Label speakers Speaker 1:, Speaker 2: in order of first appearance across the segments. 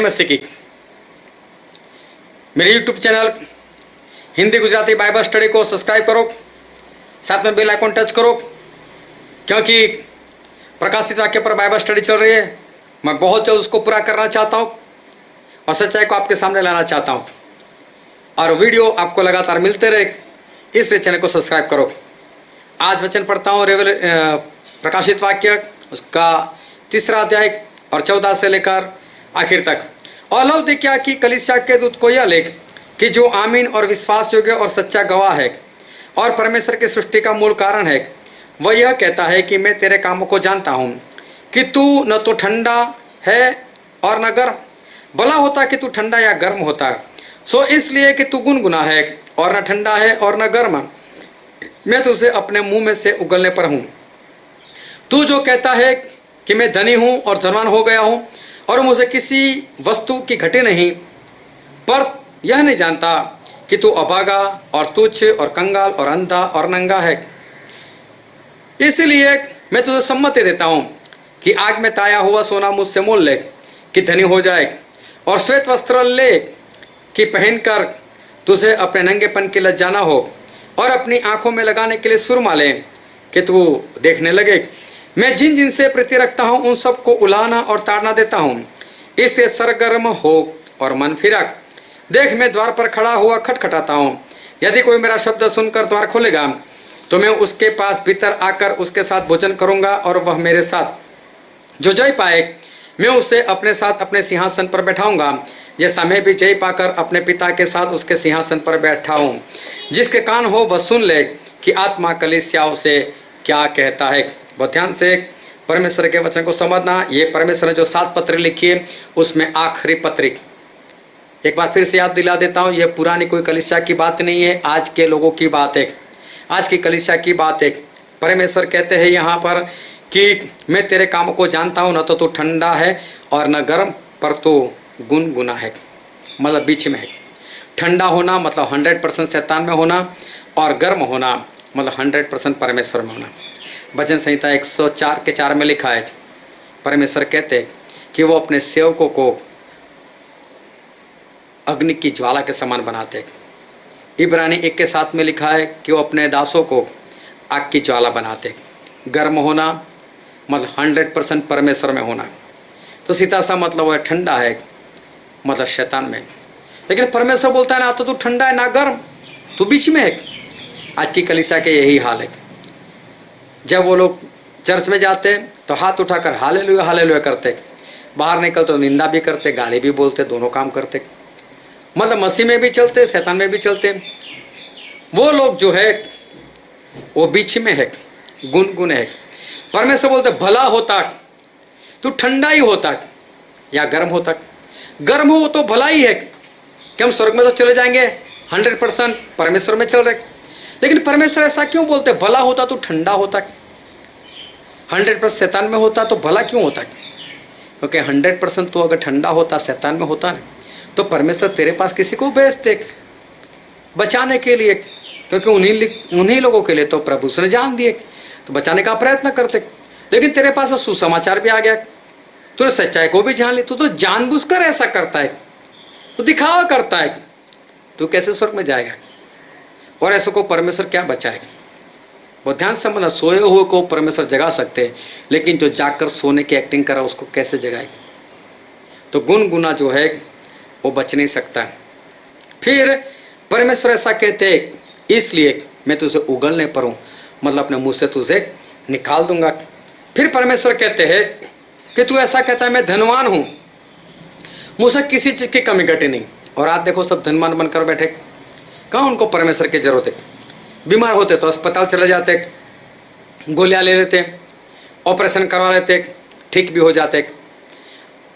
Speaker 1: मसीह की। मेरे YouTube channel Hindi Gujarati Bible study को सब्सक्राइब करो, साथ में बेल आइकॉन टच करो, क्योंकि प्रकाशित वाक्य पर बाइबल स्टडी चल रही है। मैं बहुत जल्द उसको पूरा करना चाहता हूँ और सच्चाई को आपके सामने लाना चाहता हूँ, और वीडियो आपको लगातार मिलते रहे, इसलिए चैनल को सब्सक्राइब करो। आज वचन पढ़ता हूँ प्रकाशित वाक्य उसका 3 अध्याय और 14 से लेकर आखिर तक। और लौदीकिया की कलीसिया के दूत को यह लिख कि जो आमीन और विश्वास योग्य और सच्चा गवाह है और परमेश्वर की सृष्टि का मूल कारण है, वह यह कहता है कि मैं तेरे कामों को जानता हूँ कि तू न तो ठंडा है और न गर्म। भला होता कि तू ठंडा या गर्म होता। सो इसलिए कि तू गुनगुना है और न ठंडा है और न गर्म, मैं तुझे अपने मुंह में से उगलने पर हूँ। तू जो कहता है कि मैं धनी हूँ और धनवान हो गया हूँ और मुझे किसी वस्तु की घटी नहीं, पर यह नहीं जानता कि तू अभागा और तुच्छ और कंगाल और अंधा और नंगा है। इसलिए मैं तुझे सम्मति देता हूँ कि आग में ताया हुआ सोना मुझसे मोल ले कि धनी हो जाए, और श्वेत वस्त्र ले कि पहनकर तुझे अपने नंगेपन की लज्जा न हो, और अपनी आंखों में लगाने के लिए सुरमा ले कि तू देखने लगे। मैं जिन जिन से प्रीति रखता हूँ उन सबको उलाहना और ताड़ना देता हूँ, इससे सरगर्म हो और मन फिरक। देख, मैं द्वार पर खड़ा हुआ खटखटाता हूँ। यदि कोई मेरा शब्द सुनकर द्वार खोलेगा तो मैं उसके पास भीतर आकर उसके साथ भोजन करूँगा और वह मेरे साथ। जो जय पाए मैं उसे अपने साथ अपने सिंहासन पर बैठाऊंगा, जैसा मैं भी जय पाकर अपने पिता के साथ उसके सिंहासन पर बैठा हूँ। जिसके कान हो वह सुन ले कि आत्मा कलीसियाओं से क्या कहता है। बहुत ध्यान से परमेश्वर के वचन को समझना। ये परमेश्वर ने जो 7 पत्र लिखी है उसमें आखिरी पत्री, एक बार फिर से याद दिला देता हूँ, ये पुरानी कोई कलीसिया की बात नहीं है, आज के लोगों की बात है, आज की कलीसिया की बात है। परमेश्वर कहते हैं यहाँ पर कि मैं तेरे कामों को जानता हूँ, न तो तू ठंडा है और न गर्म, पर तू गुनगुना है, मतलब बीच में है। ठंडा होना मतलब 100% शैतान में होना, और गर्म होना मतलब 100% परमेश्वर में होना। भजन संहिता 104:4 में लिखा है, परमेश्वर कहते कि वो अपने सेवकों को अग्नि की ज्वाला के समान बनाते। इब्रानी 1:7 में लिखा है कि वो अपने दासों को आग की ज्वाला बनाते। गर्म होना मतलब 100% परमेश्वर में होना। तो सीधा सा मतलब वो ठंडा है, मतलब शैतान में। लेकिन परमेश्वर बोलता है ना तो तू ठंडा है ना गर्म, तू बीच में है। आज की कलीसिया के यही हाल है। जब वो लोग चर्च में जाते तो हाथ उठाकर हालेलुया हालेलुया करते, बाहर निकलते तो निंदा भी करते, गाली भी बोलते, दोनों काम करते। मतलब मसीह में भी चलते, शैतान में भी चलते। वो लोग जो है वो बीच में है, गुनगुन है। परमेश्वर बोलते भला होता तू ठंडा ही होता या गर्म होता। गर्म हो तो भला ही है कि हम स्वर्ग में तो चले जाएंगे, 100% परमेश्वर में चल रहे। लेकिन परमेश्वर ऐसा क्यों बोलते भला होता तो ठंडा होता, 100% शैतान में होता तो भला क्यों होता? क्योंकि 100% तो अगर ठंडा होता, शैतान में होता ना, तो परमेश्वर तेरे पास किसी को भेजते बचाने के लिए, क्योंकि उन्हीं लोगों के लिए तो प्रभु उसने जान दिए, तो बचाने का प्रयत्न करते। लेकिन तेरे पास सुसमाचार भी आ गया, तूने सच्चाई को भी जान ली, तू तो जानबूझकर ऐसा करता है, तू दिखावा करता है, तू कैसे स्वर्ग में जाएगा? और ऐसे को परमेश्वर क्या बचाएगा? बहुत ध्यान से समझना, सोए हुए को परमेश्वर जगा सकते हैं, लेकिन जो जाकर सोने की एक्टिंग करा उसको कैसे जगाएगा? तो गुनगुना जो है वो बच नहीं सकता। फिर परमेश्वर ऐसा कहते हैं, इसलिए मैं तुझे उगलने पर हूँ, मतलब अपने मुंह से तुझे निकाल दूंगा। फिर परमेश्वर कहते हैं कि तू ऐसा कहता है मैं धनवान हूँ, मुझसे किसी चीज़ की कमी घटी नहीं। और आज देखो सब धनवान बनकर बैठे, कहाँ उनको परमेश्वर की जरूरत है? बीमार होते तो अस्पताल चले जाते, गोलियां ले लेते, ऑपरेशन करवा लेते, ठीक भी हो जाते।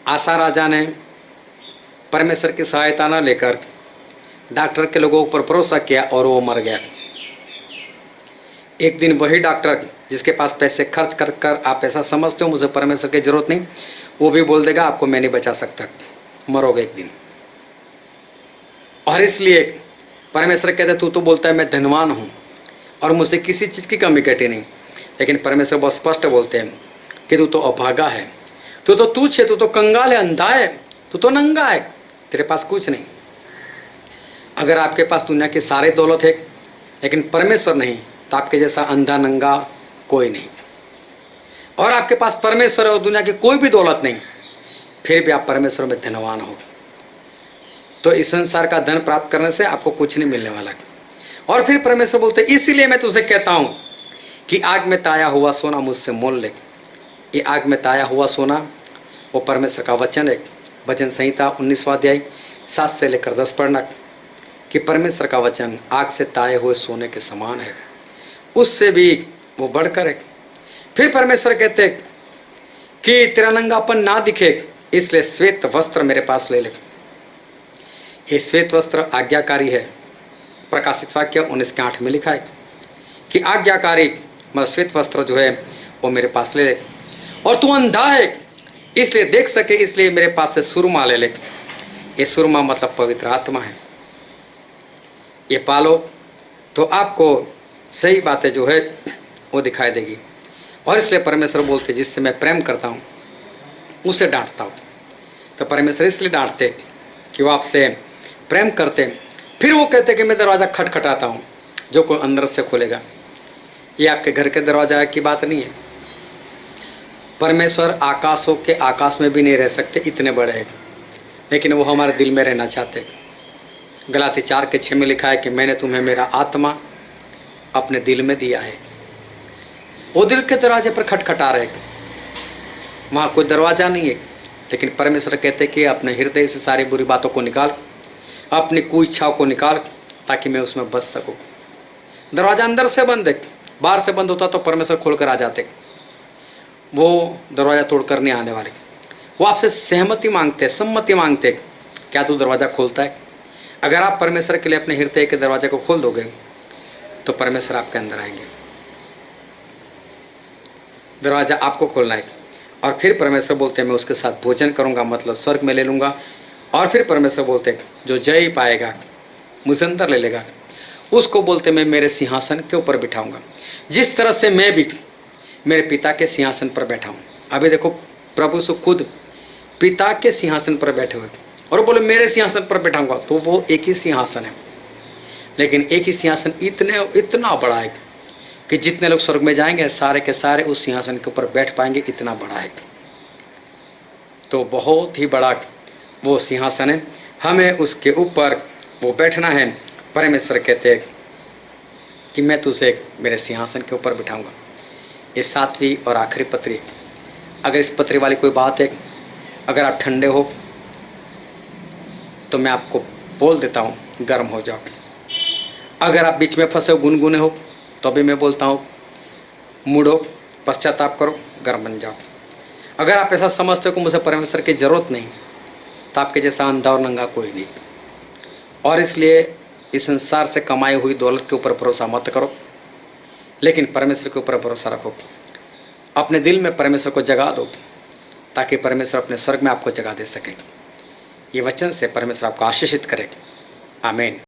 Speaker 1: आशा राजा ने परमेश्वर की सहायता न लेकर डॉक्टर के लोगों पर भरोसा किया और वो मर गया। एक दिन वही डॉक्टर जिसके पास पैसे खर्च कर कर आप ऐसा समझते हो मुझे परमेश्वर की जरूरत नहीं, वो भी बोल देगा आपको मैं नहीं बचा सकता, मरोगे एक दिन। और इसलिए परमेश्वर कहते तू तो बोलता है मैं धनवान हूँ और मुझसे किसी चीज़ की कमी घटी नहीं, लेकिन परमेश्वर बहुत स्पष्ट बोलते हैं कि तू तो अभागा है, तू तो तुच्छ है, तू तो कंगाल है, अंधा है, तू तो नंगा है, तेरे पास कुछ नहीं। अगर आपके पास दुनिया की सारी दौलत है लेकिन परमेश्वर नहीं, तो आपके जैसा अंधा नंगा कोई नहीं। और आपके पास परमेश्वर है और दुनिया की कोई भी दौलत नहीं, फिर भी आप परमेश्वर में धनवान हो। तो इस संसार का धन प्राप्त करने से आपको कुछ नहीं मिलने वाला। और फिर परमेश्वर बोलते, इसीलिए मैं तुझे कहता हूं कि आग में ताया हुआ सोना मुझसे मोल ले। ये आग में ताया हुआ सोना वो परमेश्वर का वचन है। वचन संहिता 19वां अध्याय 7 से लेकर 10 पढ़ना कि परमेश्वर का वचन आग से ताए हुए सोने के समान है, उससे भी वो बढ़कर है। फिर परमेश्वर कहते कि तेरा नंगापन ना दिखे, इसलिए श्वेत वस्त्र मेरे पास ले ले। ये श्वेत वस्त्र आज्ञाकारी है। प्रकाशित वाक्य 19:8 में लिखा है कि आज्ञाकारी मतलब श्वेत वस्त्र जो है वो मेरे पास ले ले। और तू अंधा है इसलिए देख सके, इसलिए मेरे पास से सुरमा ले ले। ये सुरमा मतलब पवित्र आत्मा है। ये पालो तो आपको सही बातें जो है वो दिखाई देगी। और इसलिए परमेश्वर बोलते, जिससे मैं प्रेम करता हूँ उसे डांटता हूँ। तो परमेश्वर इसलिए डांटते कि वो आपसे प्रेम करते। फिर वो कहते कि मैं दरवाज़ा खटखटाता हूँ, जो कोई अंदर से खोलेगा। ये आपके घर के दरवाजा की बात नहीं है। परमेश्वर आकाशों के आकाश में भी नहीं रह सकते, इतने बड़े हैं, लेकिन वो हमारे दिल में रहना चाहते। गलाती 4:6 में लिखा है कि मैंने तुम्हें मेरा आत्मा अपने दिल में दिया है। वो दिल के दरवाजे पर खटखटा रहे, वहाँ कोई दरवाज़ा नहीं है, लेकिन परमेश्वर कहते कि अपने हृदय से सारी बुरी बातों को निकाल, अपनी कुइच्छाओं को निकाल, ताकि मैं उसमें बच सकूँ। दरवाज़ा अंदर से बंद है, बाहर से बंद होता तो परमेश्वर खोल कर आ जाते। वो दरवाज़ा तोड़कर नहीं आने वाले। वो आपसे सहमति मांगते, सम्मति मांगते, क्या तू दरवाज़ा खोलता है? अगर आप परमेश्वर के लिए अपने हृदय के दरवाजे को खोल दोगे तो परमेश्वर आपके अंदर आएंगे। दरवाज़ा आपको खोलना है। और फिर परमेश्वर बोलते हैं मैं उसके साथ भोजन करूंगा, मतलब स्वर्ग में ले लूँगा। और फिर परमेश्वर बोलते हैं जो जय पाएगा, मुझे अंदर ले लेगा, उसको बोलते मैं मेरे सिंहासन के ऊपर बिठाऊंगा, जिस तरह से मैं भी मेरे पिता के सिंहासन पर बैठा हूँ। अभी देखो प्रभु से खुद पिता के सिंहासन पर बैठे हुए और बोले मेरे सिंहासन पर बैठाऊंगा। तो वो एक ही सिंहासन है, लेकिन एक ही सिंहासन इतना बड़ा है कि जितने लोग स्वर्ग में जाएंगे सारे के सारे उस सिंहासन के ऊपर बैठ पाएंगे, इतना बड़ा है। तो बहुत ही बड़ा वो सिंहासन है, हमें उसके ऊपर वो बैठना है। परमेश्वर कहते हैं कि मैं तुझे मेरे सिंहासन के ऊपर बिठाऊंगा। ये 7वीं और आखिरी पत्री। अगर इस पत्री वाली कोई बात है, अगर आप ठंडे हो तो मैं आपको बोल देता हूँ गर्म हो जाओ। अगर आप बीच में फंसे हो, गुनगुने हो, तो अभी मैं बोलता हूँ मुड़ो, पश्चाताप करो, गर्म बन जाओ। अगर आप ऐसा समझते हो कि मुझे परमेश्वर की ज़रूरत नहीं, तो आपके जैसा अंधा और नंगा कोई नहीं। और इसलिए इस संसार से कमाई हुई दौलत के ऊपर भरोसा मत करो, लेकिन परमेश्वर के ऊपर भरोसा रखो। अपने दिल में परमेश्वर को जगा दो, ताकि परमेश्वर अपने स्वर्ग में आपको जगा दे सके। ये वचन से परमेश्वर आपको आशीषित करे। आमीन।